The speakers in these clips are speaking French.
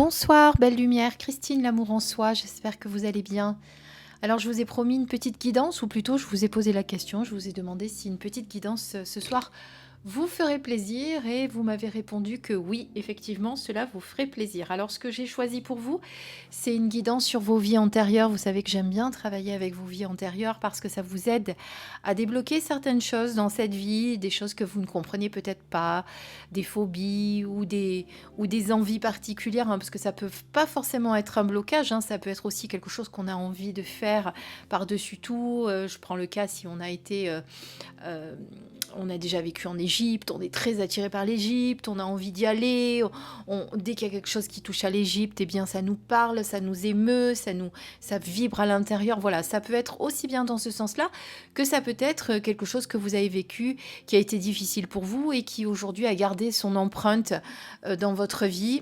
Bonsoir, belle lumière, Christine L'amour en soi, j'espère que vous allez bien. Alors je vous ai promis une petite guidance, ou plutôt je vous ai posé la question, je vous ai demandé si une petite guidance ce soir vous ferait plaisir et vous m'avez répondu que oui, effectivement, cela vous ferait plaisir. Alors ce que j'ai choisi pour vous, c'est une guidance sur vos vies antérieures. Vous savez que j'aime bien travailler avec vos vies antérieures parce que ça vous aide à débloquer certaines choses dans cette vie, des choses que vous ne comprenez peut-être pas, des phobies ou des envies particulières, hein, parce que ça peut pas forcément être un blocage, hein, ça peut être aussi quelque chose qu'on a envie de faire par-dessus tout. Je prends le cas si on a été... euh, on a déjà vécu en Égypte, on est très attiré par l'Égypte, on a envie d'y aller. Dès qu'il y a quelque chose qui touche à l'Égypte, eh bien ça nous parle, ça nous émeut, ça vibre à l'intérieur. Voilà, ça peut être aussi bien dans ce sens-là que ça peut être quelque chose que vous avez vécu, qui a été difficile pour vous et qui aujourd'hui a gardé son empreinte dans votre vie,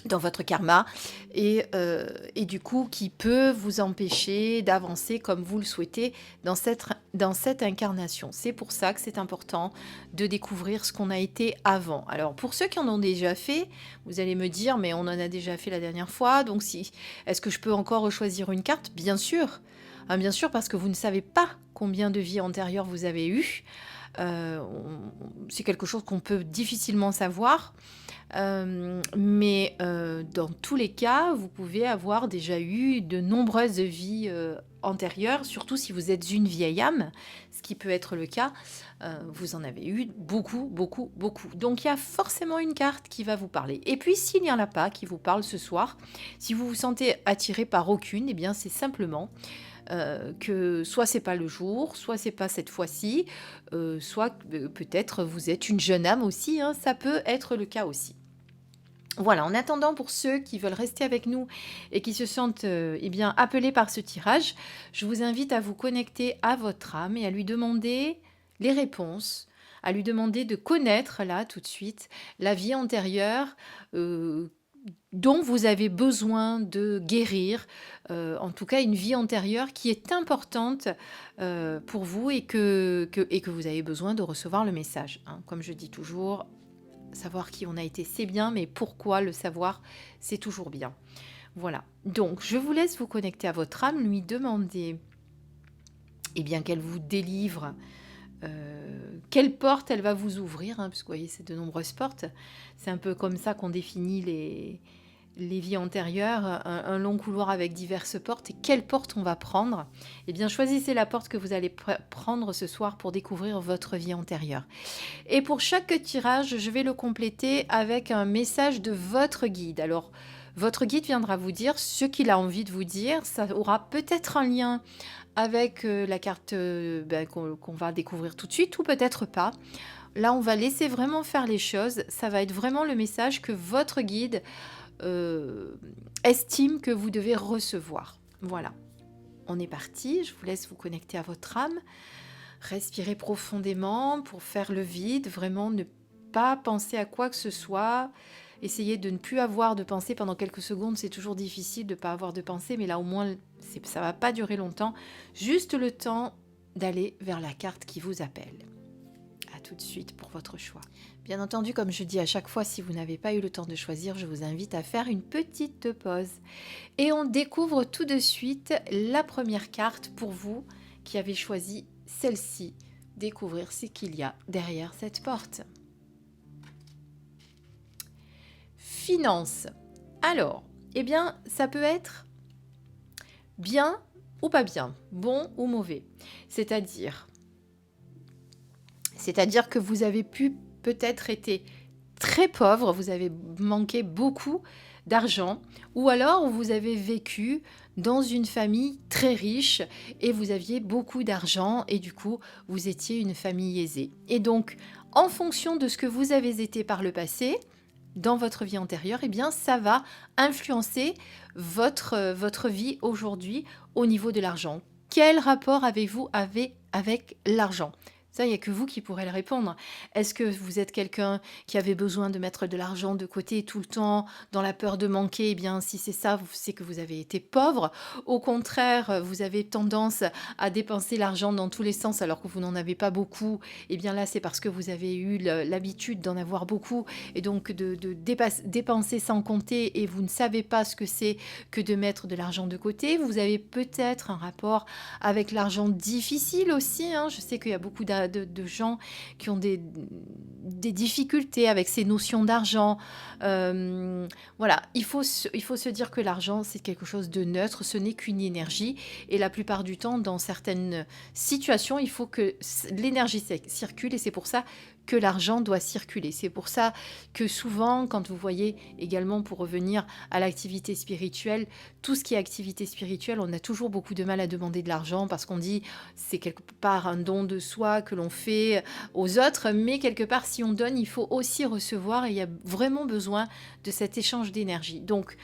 dans votre karma, et du coup qui peut vous empêcher d'avancer comme vous le souhaitez dans cette incarnation. C'est pour ça que c'est important de découvrir ce qu'on a été avant. Alors pour ceux qui en ont déjà fait, vous allez me dire mais on en a déjà fait la dernière fois, donc est-ce que je peux encore choisir une carte? Bien sûr, hein, bien sûr, parce que vous ne savez pas combien de vies antérieures vous avez eues. C'est quelque chose qu'on peut difficilement savoir. Mais dans tous les cas, vous pouvez avoir déjà eu de nombreuses vies antérieures, surtout si vous êtes une vieille âme, ce qui peut être le cas. Vous en avez eu beaucoup, beaucoup, beaucoup. Donc il y a forcément une carte qui va vous parler. Et puis s'il n'y en a pas qui vous parle ce soir, si vous vous sentez attiré par aucune, eh bien c'est simplement que soit c'est pas le jour, soit c'est pas cette fois-ci, soit peut-être vous êtes une jeune âme aussi, hein, ça peut être le cas aussi. Voilà, en attendant, pour ceux qui veulent rester avec nous et qui se sentent eh bien, appelés par ce tirage, je vous invite à vous connecter à votre âme et à lui demander les réponses, à lui demander de connaître là tout de suite la vie antérieure dont vous avez besoin de guérir, en tout cas une vie antérieure qui est importante pour vous et que vous avez besoin de recevoir le message, hein. Comme je dis toujours, savoir qui on a été, c'est bien, mais pourquoi le savoir, c'est toujours bien. Voilà. Donc, je vous laisse vous connecter à votre âme, lui demander eh bien, qu'elle vous délivre, quelle porte elle va vous ouvrir, hein, parce que vous voyez, c'est de nombreuses portes. C'est un peu comme ça qu'on définit les vies antérieures, un long couloir avec diverses portes. Et quelle porte on va prendre? Eh bien, choisissez la porte que vous allez prendre ce soir pour découvrir votre vie antérieure. Et pour chaque tirage, je vais le compléter avec un message de votre guide. Alors, votre guide viendra vous dire ce qu'il a envie de vous dire. Ça aura peut-être un lien avec la carte qu'on va découvrir tout de suite, ou peut-être pas. Là, on va laisser vraiment faire les choses. Ça va être vraiment le message que votre guide estime que vous devez recevoir. Voilà, on est parti. Je vous laisse vous connecter à votre âme. Respirez profondément pour faire le vide, vraiment ne pas penser à quoi que ce soit. Essayez de ne plus avoir de pensée pendant quelques secondes, c'est toujours difficile de ne pas avoir de pensée, mais là au moins ça ne va pas durer longtemps. Juste le temps d'aller vers la carte qui vous appelle. A tout de suite pour votre choix. Bien entendu, comme je dis à chaque fois, si vous n'avez pas eu le temps de choisir, je vous invite à faire une petite pause. Et on découvre tout de suite la première carte pour vous qui avez choisi celle-ci, découvrir ce qu'il y a derrière cette porte. Finance. Alors, eh bien, ça peut être bien ou pas bien, bon ou mauvais. C'est-à-dire que vous avez peut-être été très pauvre, vous avez manqué beaucoup d'argent, ou alors vous avez vécu dans une famille très riche et vous aviez beaucoup d'argent et du coup vous étiez une famille aisée. Et donc en fonction de ce que vous avez été par le passé, dans votre vie antérieure, eh bien ça va influencer votre vie aujourd'hui au niveau de l'argent. Quel rapport avez-vous avec l'argent? Ça, il n'y a que vous qui pourrez le répondre. Est-ce que vous êtes quelqu'un qui avait besoin de mettre de l'argent de côté tout le temps, dans la peur de manquer? Eh bien, si c'est ça, c'est que vous avez été pauvre. Au contraire, vous avez tendance à dépenser l'argent dans tous les sens alors que vous n'en avez pas beaucoup. Eh bien là, c'est parce que vous avez eu l'habitude d'en avoir beaucoup et donc de dépenser sans compter et vous ne savez pas ce que c'est que de mettre de l'argent de côté. Vous avez peut-être un rapport avec l'argent difficile aussi, hein. Je sais qu'il y a beaucoup de gens qui ont des difficultés avec ces notions d'argent. Voilà, il faut se dire que l'argent, c'est quelque chose de neutre, ce n'est qu'une énergie. Et la plupart du temps, dans certaines situations, il faut que l'énergie circule et c'est pour ça que l'argent doit circuler. C'est pour ça que souvent, quand vous voyez également, pour revenir à l'activité spirituelle, tout ce qui est activité spirituelle, on a toujours beaucoup de mal à demander de l'argent parce qu'on dit c'est quelque part un don de soi que l'on fait aux autres, mais quelque part, si on donne, il faut aussi recevoir et il y a vraiment besoin de cet échange d'énergie. Donc,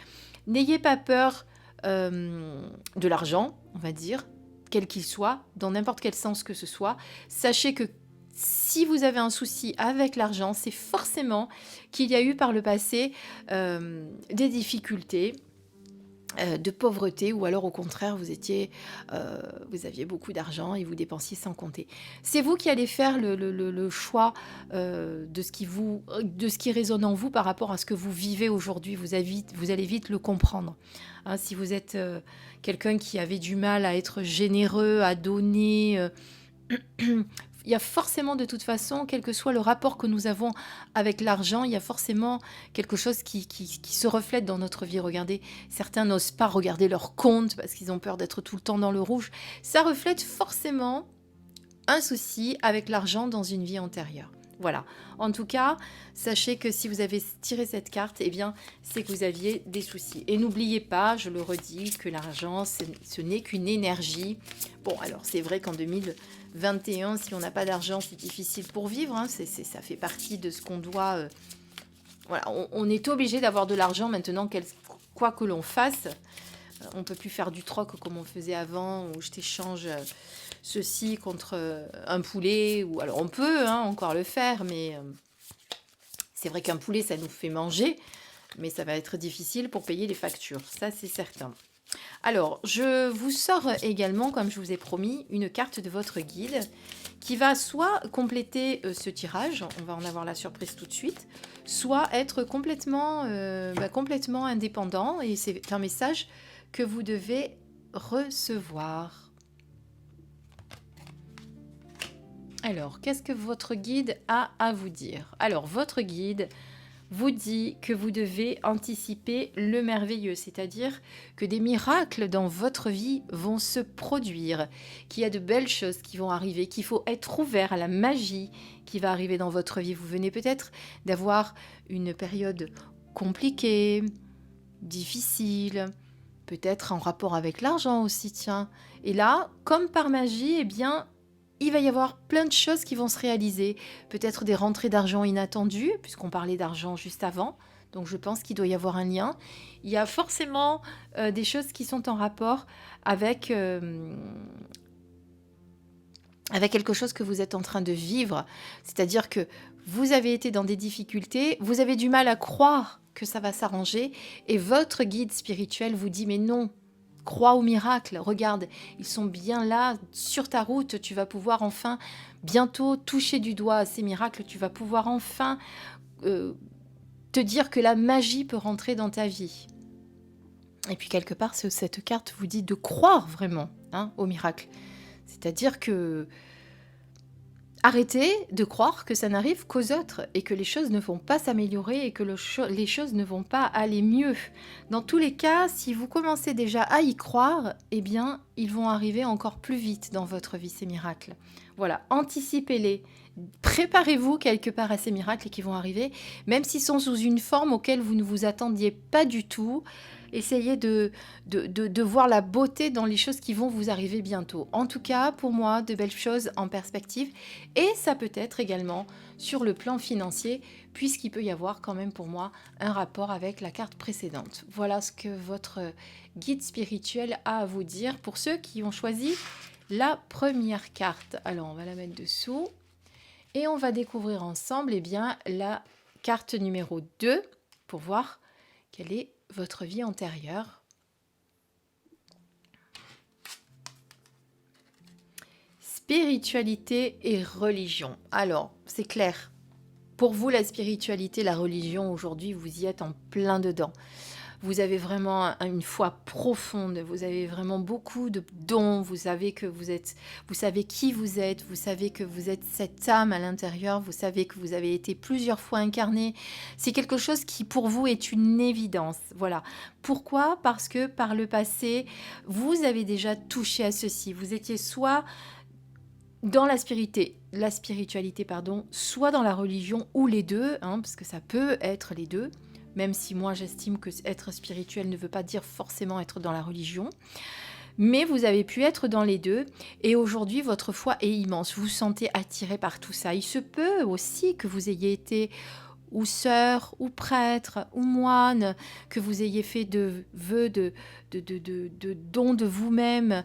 n'ayez pas peur de l'argent, on va dire, quel qu'il soit, dans n'importe quel sens que ce soit. Sachez que si vous avez un souci avec l'argent, c'est forcément qu'il y a eu par le passé des difficultés, de pauvreté, ou alors au contraire, vous aviez beaucoup d'argent et vous dépensiez sans compter. C'est vous qui allez faire le choix de ce qui résonne en vous par rapport à ce que vous vivez aujourd'hui. Vous allez vite le comprendre. Hein, si vous êtes quelqu'un qui avait du mal à être généreux, à donner... il y a forcément de toute façon, quel que soit le rapport que nous avons avec l'argent, il y a forcément quelque chose qui se reflète dans notre vie. Regardez, certains n'osent pas regarder leur compte parce qu'ils ont peur d'être tout le temps dans le rouge. Ça reflète forcément un souci avec l'argent dans une vie antérieure. Voilà. En tout cas, sachez que si vous avez tiré cette carte, eh bien, c'est que vous aviez des soucis. Et n'oubliez pas, je le redis, que l'argent, ce n'est qu'une énergie. Bon, alors c'est vrai qu'en 2021, si on n'a pas d'argent, c'est difficile pour vivre. Hein. Ça fait partie de ce qu'on doit... voilà, on est obligé d'avoir de l'argent maintenant, quoi que l'on fasse. On ne peut plus faire du troc comme on faisait avant, où je t'échange ceci contre un poulet. Ou alors on peut encore le faire, mais c'est vrai qu'un poulet, ça nous fait manger, mais ça va être difficile pour payer les factures. Ça, c'est certain. Alors, je vous sors également, comme je vous ai promis, une carte de votre guide qui va soit compléter ce tirage, on va en avoir la surprise tout de suite, soit être complètement indépendant, et c'est un message que vous devez recevoir. Alors, qu'est-ce que votre guide a à vous dire? Alors, votre guide vous dit que vous devez anticiper le merveilleux, c'est-à-dire que des miracles dans votre vie vont se produire, qu'il y a de belles choses qui vont arriver, qu'il faut être ouvert à la magie qui va arriver dans votre vie. Vous venez peut-être d'avoir une période compliquée, difficile, peut-être en rapport avec l'argent aussi, tiens. Et là, comme par magie, eh bien, il va y avoir plein de choses qui vont se réaliser. Peut-être des rentrées d'argent inattendues, puisqu'on parlait d'argent juste avant. Donc je pense qu'il doit y avoir un lien. Il y a forcément des choses qui sont en rapport avec quelque chose que vous êtes en train de vivre. C'est-à-dire que vous avez été dans des difficultés, vous avez du mal à croire que ça va s'arranger, et votre guide spirituel vous dit « mais non ». Crois au miracle, regarde, ils sont bien là, sur ta route, tu vas pouvoir enfin bientôt toucher du doigt ces miracles, tu vas pouvoir enfin te dire que la magie peut rentrer dans ta vie. Et puis quelque part, cette carte vous dit de croire vraiment au miracle. C'est-à-dire que arrêtez de croire que ça n'arrive qu'aux autres et que les choses ne vont pas s'améliorer et que les choses ne vont pas aller mieux. Dans tous les cas, si vous commencez déjà à y croire, eh bien, ils vont arriver encore plus vite dans votre vie, ces miracles. Voilà, anticipez-les. Préparez-vous quelque part à ces miracles qui vont arriver, même s'ils sont sous une forme auquel vous ne vous attendiez pas du tout. Essayez de voir la beauté dans les choses qui vont vous arriver bientôt. En tout cas, pour moi, de belles choses en perspective. Et ça peut être également sur le plan financier, puisqu'il peut y avoir quand même pour moi un rapport avec la carte précédente. Voilà ce que votre guide spirituel a à vous dire pour ceux qui ont choisi la première carte. Alors, on va la mettre dessous. Et on va découvrir ensemble eh bien, la carte numéro 2 pour voir quelle est votre vie antérieure. Spiritualité et religion. Alors, c'est clair. Pour vous, la spiritualité, la religion, aujourd'hui, vous y êtes en plein dedans. Vous avez vraiment une foi profonde, vous avez vraiment beaucoup de dons, vous savez que vous savez qui vous êtes, vous savez que vous êtes cette âme à l'intérieur, vous savez que vous avez été plusieurs fois incarné. C'est quelque chose qui pour vous est une évidence. Voilà. Pourquoi? Parce que par le passé, vous avez déjà touché à ceci. Vous étiez soit dans la spiritualité, pardon, soit dans la religion ou les deux, hein, parce que ça peut être les deux, même si moi j'estime que être spirituel ne veut pas dire forcément être dans la religion, mais vous avez pu être dans les deux et aujourd'hui votre foi est immense, vous vous sentez attiré par tout ça. Il se peut aussi que vous ayez été ou sœur, ou prêtre, ou moine, que vous ayez fait de vœux de dons de vous-même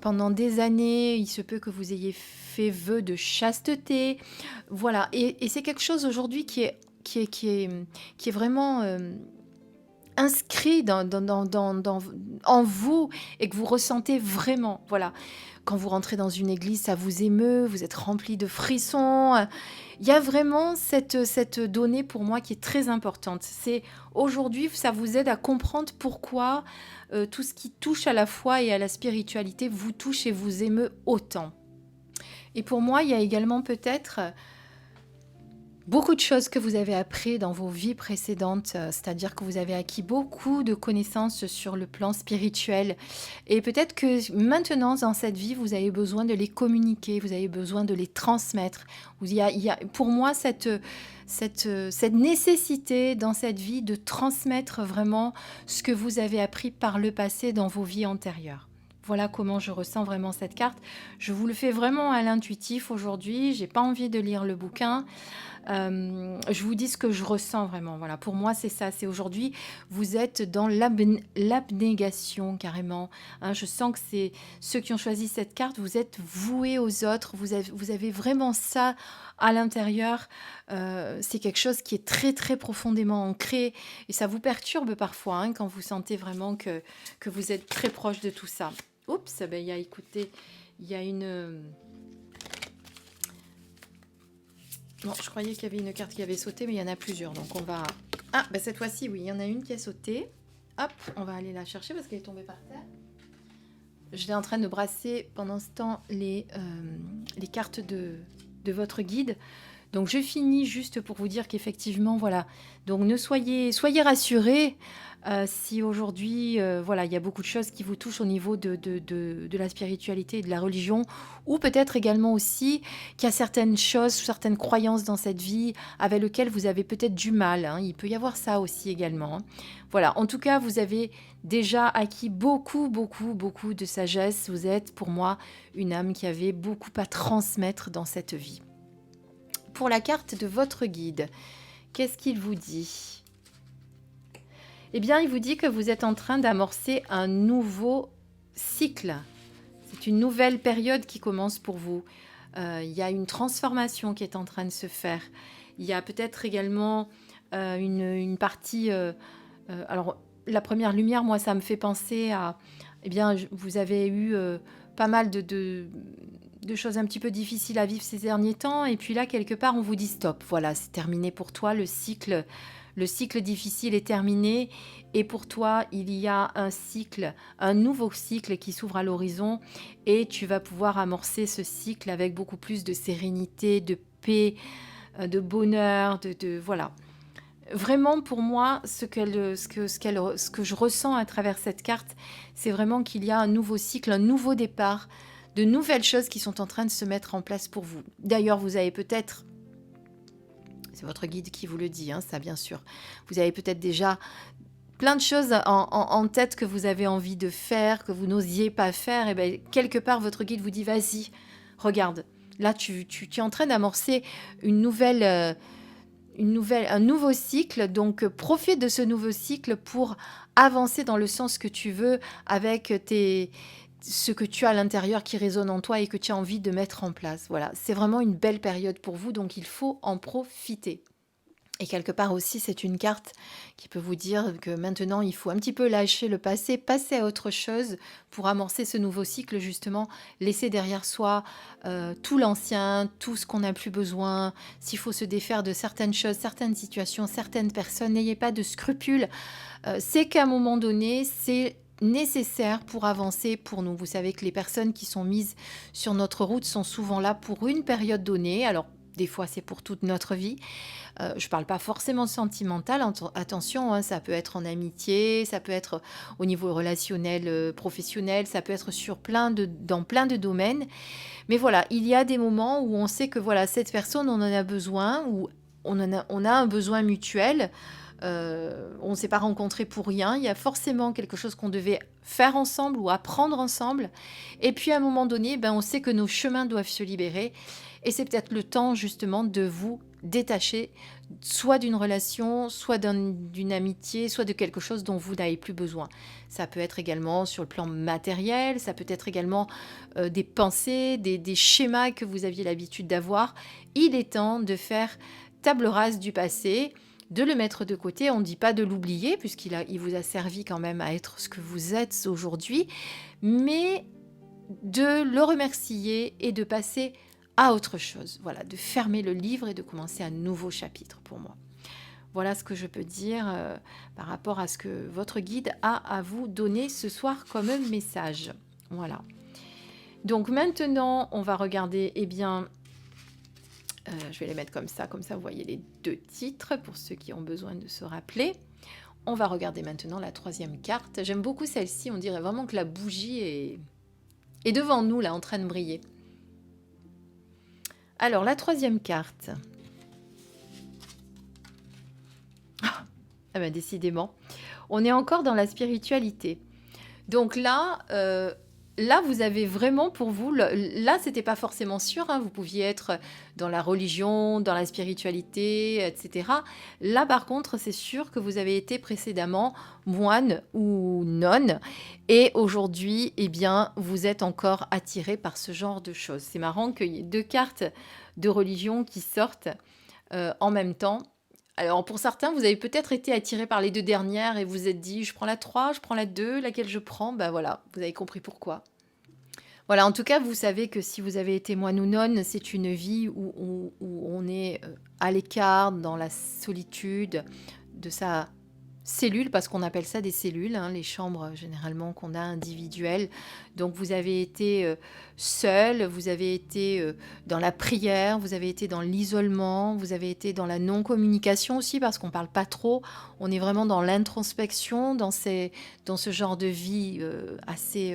pendant des années. Il se peut que vous ayez fait vœu de chasteté. Voilà. Et c'est quelque chose aujourd'hui qui est vraiment inscrit en vous et que vous ressentez vraiment. Voilà. Quand vous rentrez dans une église, ça vous émeut, vous êtes rempli de frissons. Il y a vraiment cette donnée pour moi qui est très importante. C'est aujourd'hui, ça vous aide à comprendre pourquoi tout ce qui touche à la foi et à la spiritualité vous touche et vous émeut autant. Et pour moi, il y a également peut-être beaucoup de choses que vous avez appris dans vos vies précédentes, c'est-à-dire que vous avez acquis beaucoup de connaissances sur le plan spirituel. Et peut-être que maintenant, dans cette vie, vous avez besoin de les communiquer, vous avez besoin de les transmettre. Il y a pour moi cette nécessité dans cette vie de transmettre vraiment ce que vous avez appris par le passé dans vos vies antérieures. Voilà comment je ressens vraiment cette carte. Je vous le fais vraiment à l'intuitif aujourd'hui. J'ai pas envie de lire le bouquin. Je vous dis ce que je ressens vraiment. Voilà, pour moi, c'est ça. C'est aujourd'hui, vous êtes dans l'abnégation carrément. Hein, je sens que c'est ceux qui ont choisi cette carte. Vous êtes voués aux autres. Vous avez vraiment ça à l'intérieur. C'est quelque chose qui est très très profondément ancré et ça vous perturbe parfois hein, quand vous sentez vraiment que vous êtes très proche de tout ça. Oups, ben, il y a une... Non, je croyais qu'il y avait une carte qui avait sauté, mais il y en a plusieurs. Donc on va... Ah, ben cette fois-ci, oui, il y en a une qui a sauté. Hop, on va aller la chercher parce qu'elle est tombée par terre. J'étais en train de brasser pendant ce temps les cartes de votre guide. Donc je finis juste pour vous dire qu'effectivement, voilà. Donc soyez rassurés si aujourd'hui, voilà, il y a beaucoup de choses qui vous touchent au niveau de la spiritualité et de la religion, ou peut-être également aussi qu'il y a certaines choses, certaines croyances dans cette vie avec lesquelles vous avez peut-être du mal. Hein. Il peut y avoir ça aussi également. Hein. Voilà, en tout cas, vous avez déjà acquis beaucoup de sagesse. Vous êtes, pour moi, une âme qui avait beaucoup à transmettre dans cette vie. Pour la carte de votre guide, qu'est-ce qu'il vous dit? Eh bien, il vous dit que vous êtes en train d'amorcer un nouveau cycle. C'est une nouvelle période qui commence pour vous. Il y a une transformation qui est en train de se faire. Il y a peut-être également une partie... alors, la première lumière, moi, ça me fait penser à... Eh bien, vous avez eu pas mal de choses un petit peu difficiles à vivre ces derniers temps. Et puis là, quelque part, on vous dit stop. Voilà, c'est terminé pour toi. Le cycle difficile est terminé. Et pour toi, il y a un nouveau cycle qui s'ouvre à l'horizon. Et tu vas pouvoir amorcer ce cycle avec beaucoup plus de sérénité, de paix, de bonheur, voilà. Vraiment, pour moi, ce que je ressens à travers cette carte, c'est vraiment qu'il y a un nouveau cycle, un nouveau départ, de nouvelles choses qui sont en train de se mettre en place pour vous. D'ailleurs, vous avez peut-être, c'est votre guide qui vous le dit, hein, ça bien sûr, vous avez peut-être déjà plein de choses en tête que vous avez envie de faire, que vous n'osiez pas faire, et bien quelque part, votre guide vous dit, vas-y, regarde, là, tu es en train d'amorcer un nouveau cycle, donc profite de ce nouveau cycle pour avancer dans le sens que tu veux avec tes ce que tu as à l'intérieur qui résonne en toi et que tu as envie de mettre en place. Voilà, c'est vraiment une belle période pour vous, donc il faut en profiter. Et quelque part aussi, c'est une carte qui peut vous dire que maintenant, il faut un petit peu lâcher le passé, passer à autre chose pour amorcer ce nouveau cycle, justement, laisser derrière soi tout l'ancien, tout ce qu'on n'a plus besoin. S'il faut se défaire de certaines choses, certaines situations, certaines personnes, n'ayez pas de scrupules. C'est qu'à un moment donné, c'est nécessaire pour avancer pour nous. Vous savez que les personnes qui sont mises sur notre route sont souvent là pour une période donnée. Alors, des fois, c'est pour toute notre vie. Je ne parle pas forcément sentimental, attention, hein, ça peut être en amitié, ça peut être au niveau relationnel, professionnel, ça peut être dans plein de domaines. Mais voilà, il y a des moments où on sait que voilà, cette personne, on en a besoin, ou on a un besoin mutuel. On ne s'est pas rencontrés pour rien. Il y a forcément quelque chose qu'on devait faire ensemble ou apprendre ensemble. Et puis à un moment donné, ben, on sait que nos chemins doivent se libérer. Et c'est peut-être le temps justement de vous détacher, soit d'une relation, soit d'une amitié, soit de quelque chose dont vous n'avez plus besoin. Ça peut être également sur le plan matériel, ça peut être également des pensées, des schémas que vous aviez l'habitude d'avoir. Il est temps de faire table rase du passé, de le mettre de côté. On ne dit pas de l'oublier, il vous a servi quand même à être ce que vous êtes aujourd'hui, mais de le remercier et de passer à autre chose. Voilà, de fermer le livre et de commencer un nouveau chapitre pour moi. Voilà ce que je peux dire par rapport à ce que votre guide a à vous donner ce soir comme message. Voilà. Donc maintenant, on va regarder, je vais les mettre comme ça vous voyez les deux titres pour ceux qui ont besoin de se rappeler. On va regarder maintenant la troisième carte. J'aime beaucoup celle-ci, on dirait vraiment que la bougie est devant nous, là, en train de briller. Alors, la troisième carte. Ah ben, décidément, on est encore dans la spiritualité. Donc là, vous avez vraiment pour vous, là, c'était pas forcément sûr, hein, vous pouviez être dans la religion, dans la spiritualité, etc. Là, par contre, c'est sûr que vous avez été précédemment moine ou nonne, et aujourd'hui, vous êtes encore attiré par ce genre de choses. C'est marrant qu'il y ait deux cartes de religion qui sortent en même temps. Alors, pour certains, vous avez peut-être été attiré par les deux dernières et vous vous êtes dit, je prends la 3, je prends la 2, laquelle je prends? Ben voilà, vous avez compris pourquoi. Voilà, en tout cas, vous savez que si vous avez été moine ou nonne, c'est une vie où on est à l'écart, dans la solitude de sa cellules, parce qu'on appelle ça des cellules, hein, les chambres généralement qu'on a individuelles. Donc vous avez été seul, vous avez été dans la prière, vous avez été dans l'isolement, vous avez été dans la non-communication aussi, parce qu'on ne parle pas trop, on est vraiment dans l'introspection, dans ce genre de vie assez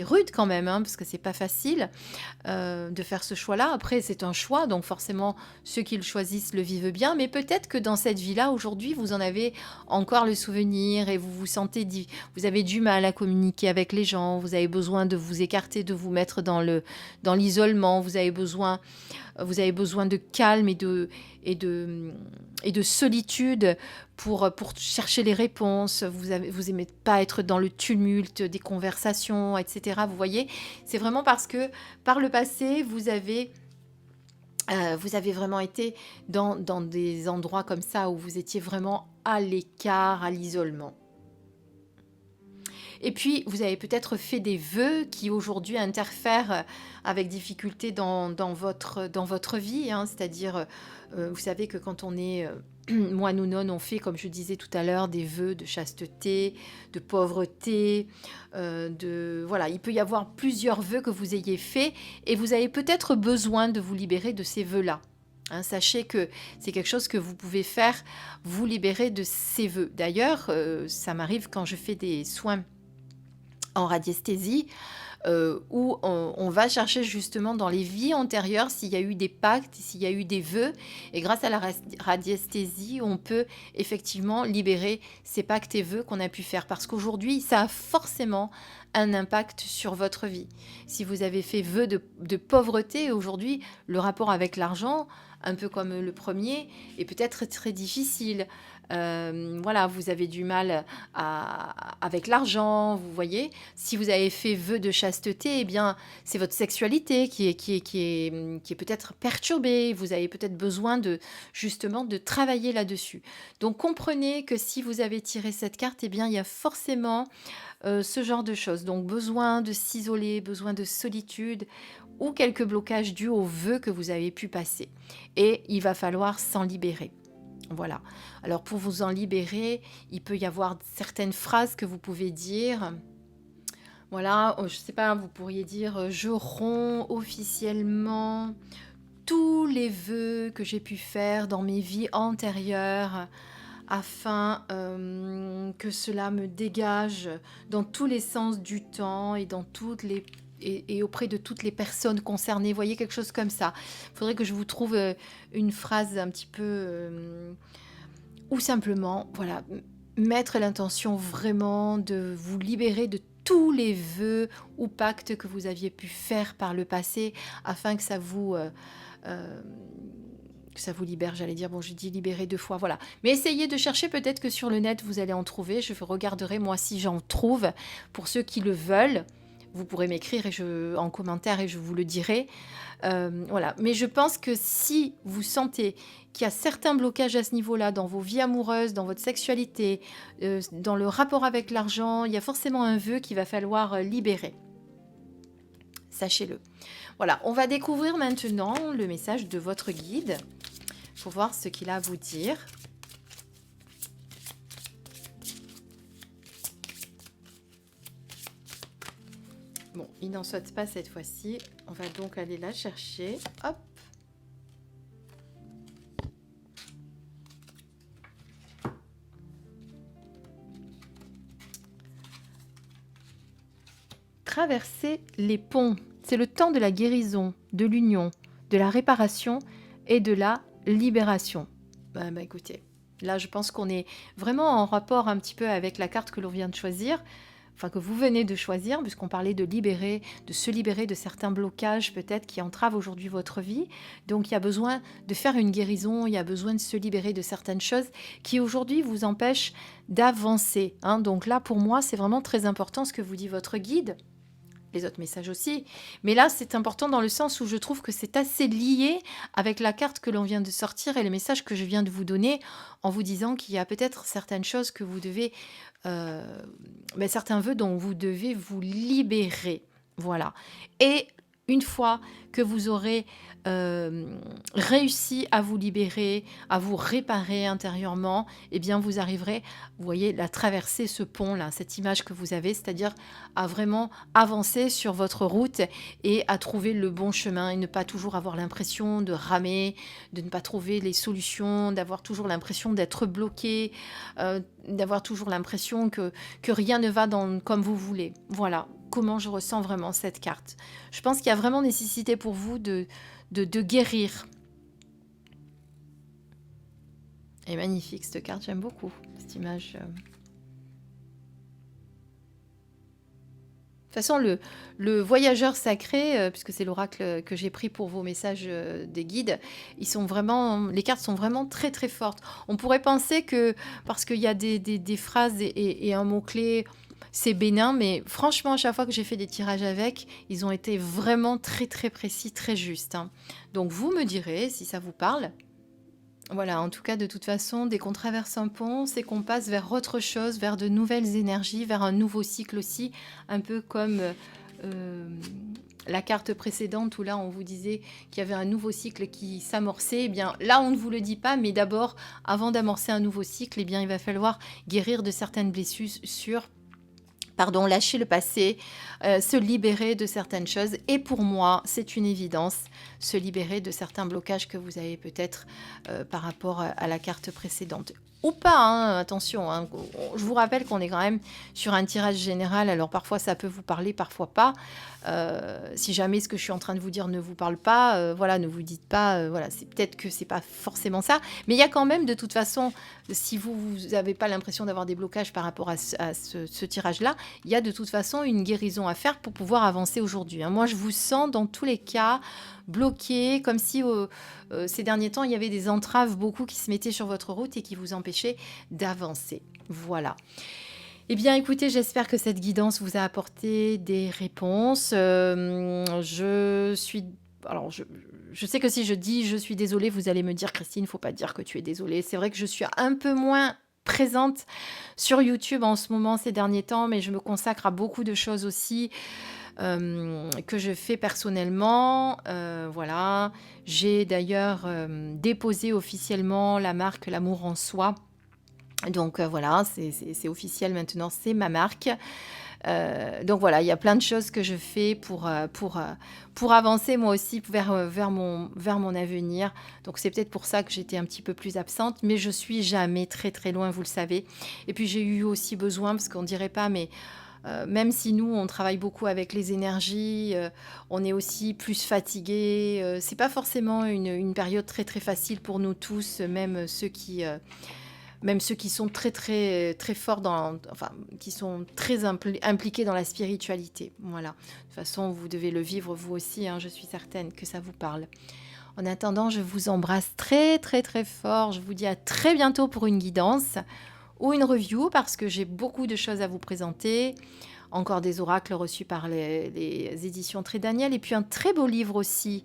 rude quand même, hein, parce que c'est pas facile de faire ce choix-là. Après, c'est un choix, donc forcément, ceux qui le choisissent le vivent bien, mais peut-être que dans cette vie-là, aujourd'hui, vous en avez encore le souvenir et vous vous sentez vous avez du mal à communiquer avec les gens, vous avez besoin de vous écarter, de vous mettre dans l'isolement, vous avez besoin de calme et de solitude pour chercher les réponses. Vous aimez pas être dans le tumulte des conversations, etc. Vous voyez, c'est vraiment parce que par le passé, vous avez vraiment été dans des endroits comme ça où vous étiez vraiment à l'écart, à l'isolement. Et puis, vous avez peut-être fait des vœux qui aujourd'hui interfèrent avec difficulté dans votre vie, hein. C'est-à-dire, vous savez que quand on est moine ou nonne, on fait, comme je disais tout à l'heure, des vœux de chasteté, de pauvreté, voilà, il peut y avoir plusieurs vœux que vous ayez faits et vous avez peut-être besoin de vous libérer de ces vœux-là. Hein, sachez que c'est quelque chose que vous pouvez faire, vous libérer de ces vœux. D'ailleurs, ça m'arrive quand je fais des soins en radiesthésie, où on va chercher justement dans les vies antérieures s'il y a eu des pactes, s'il y a eu des vœux. Et grâce à la radiesthésie, on peut effectivement libérer ces pactes et vœux qu'on a pu faire. Parce qu'aujourd'hui, ça a forcément un impact sur votre vie. Si vous avez fait vœu de pauvreté, aujourd'hui, le rapport avec l'argent, un peu comme le premier, est peut-être très difficile. Voilà, vous avez du mal avec l'argent, vous voyez. Si vous avez fait vœu de chasteté, eh bien, c'est votre sexualité qui est peut-être perturbée. Vous avez peut-être besoin justement de travailler là-dessus. Donc, comprenez que si vous avez tiré cette carte, eh bien, il y a forcément ce genre de choses. Donc, besoin de s'isoler, besoin de solitude ou quelques blocages dus aux vœux que vous avez pu passer. Et il va falloir s'en libérer. Voilà. Alors, pour vous en libérer, il peut y avoir certaines phrases que vous pouvez dire. Voilà, je ne sais pas, vous pourriez dire je romps officiellement tous les vœux que j'ai pu faire dans mes vies antérieures afin que cela me dégage dans tous les sens du temps et dans toutes les et auprès de toutes les personnes concernées. Vous voyez, quelque chose comme ça. Il faudrait que je vous trouve une phrase un petit peu ou simplement, voilà, mettre l'intention vraiment de vous libérer de tous les vœux ou pactes que vous aviez pu faire par le passé afin que ça vous libère, j'allais dire, bon, j'ai dit libérer 2 fois, voilà. Mais essayez de chercher, peut-être que sur le net, vous allez en trouver. Je regarderai, moi, si j'en trouve. Pour ceux qui le veulent, vous pourrez m'écrire en commentaire et je vous le dirai. Voilà. Mais je pense que si vous sentez qu'il y a certains blocages à ce niveau-là, dans vos vies amoureuses, dans votre sexualité, dans le rapport avec l'argent, il y a forcément un vœu qu'il va falloir libérer. Sachez-le. Voilà, on va découvrir maintenant le message de votre guide pour voir ce qu'il a à vous dire. Bon, il n'en souhaite pas cette fois-ci. On va donc aller la chercher. Hop. Traverser les ponts. C'est le temps de la guérison, de l'union, de la réparation et de la libération. Écoutez, là je pense qu'on est vraiment en rapport un petit peu avec la carte que l'on vient de choisir, enfin que vous venez de choisir, puisqu'on parlait de libérer, de se libérer de certains blocages peut-être qui entravent aujourd'hui votre vie. Donc il y a besoin de faire une guérison, il y a besoin de se libérer de certaines choses qui aujourd'hui vous empêchent d'avancer. Donc là pour moi c'est vraiment très important ce que vous dit votre guide. Les autres messages aussi. Mais là, c'est important dans le sens où je trouve que c'est assez lié avec la carte que l'on vient de sortir et le message que je viens de vous donner en vous disant qu'il y a peut-être certaines choses que vous devez... certains vœux dont vous devez vous libérer. Voilà. Et une fois que vous aurez réussi à vous libérer, à vous réparer intérieurement, eh bien vous arriverez, vous voyez, à traverser ce pont-là, cette image que vous avez, c'est-à-dire à vraiment avancer sur votre route et à trouver le bon chemin et ne pas toujours avoir l'impression de ramer, de ne pas trouver les solutions, d'avoir toujours l'impression d'être bloqué, d'avoir toujours l'impression que rien ne va comme vous voulez. Voilà comment je ressens vraiment cette carte. Je pense qu'il y a vraiment nécessité pour vous de guérir. Elle est magnifique cette carte, j'aime beaucoup cette image. De toute façon, le voyageur sacré, puisque c'est l'oracle que j'ai pris pour vos messages des guides, les cartes sont vraiment très très fortes. On pourrait penser que, parce qu'il y a des phrases et un mot-clé, c'est bénin, mais franchement, à chaque fois que j'ai fait des tirages avec, ils ont été vraiment très très précis, très justes. Donc vous me direz si ça vous parle. Voilà, en tout cas, de toute façon, dès qu'on traverse un pont, c'est qu'on passe vers autre chose, vers de nouvelles énergies, vers un nouveau cycle aussi, un peu comme la carte précédente où là, on vous disait qu'il y avait un nouveau cycle qui s'amorçait. Eh bien, là, on ne vous le dit pas, mais d'abord, avant d'amorcer un nouveau cycle, eh bien, il va falloir guérir de certaines blessures, lâcher le passé, se libérer de certaines choses. Et pour moi, c'est une évidence, se libérer de certains blocages que vous avez peut-être par rapport à la carte précédente. Ou pas, attention, je vous rappelle qu'on est quand même sur un tirage général, alors parfois ça peut vous parler, parfois pas. Si jamais ce que je suis en train de vous dire ne vous parle pas, ne vous dites pas, c'est peut-être que c'est pas forcément ça, mais il y a quand même de toute façon, si vous n'avez pas l'impression d'avoir des blocages par rapport à ce tirage-là, il y a de toute façon une guérison à faire pour pouvoir avancer aujourd'hui. Moi, je vous sens dans tous les cas bloqué, comme si ces derniers temps, il y avait des entraves beaucoup qui se mettaient sur votre route et qui vous empêchaient empêcher d'avancer. Voilà. Eh bien, écoutez, j'espère que cette guidance vous a apporté des réponses. Alors, je sais que si je dis je suis désolée, vous allez me dire, Christine, il ne faut pas dire que tu es désolée. C'est vrai que je suis un peu moins présente sur YouTube en ce moment, ces derniers temps, mais je me consacre à beaucoup de choses aussi que je fais personnellement. Voilà. J'ai d'ailleurs déposé officiellement la marque L'amour en soi. Donc voilà, c'est officiel maintenant, c'est ma marque. Donc voilà, il y a plein de choses que je fais pour avancer moi aussi vers mon avenir. Donc c'est peut-être pour ça que j'étais un petit peu plus absente, mais je suis jamais très très loin, vous le savez. Et puis j'ai eu aussi besoin, parce qu'on dirait pas, mais même si nous on travaille beaucoup avec les énergies, on est aussi plus fatigué. C'est pas forcément une période très très facile pour nous tous, même ceux qui sont très très très forts enfin, qui sont très impliqués dans la spiritualité. Voilà. De toute façon, vous devez le vivre vous aussi, hein, je suis certaine que ça vous parle. En attendant, je vous embrasse très très très fort. Je vous dis à très bientôt pour une guidance ou une review parce que j'ai beaucoup de choses à vous présenter. Encore des oracles reçus par les éditions Très Daniel et puis un très beau livre aussi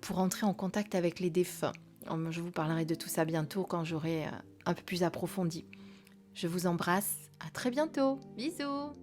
pour entrer en contact avec les défunts. Je vous parlerai de tout ça bientôt quand j'aurai un peu plus approfondi. Je vous embrasse, à très bientôt. Bisous.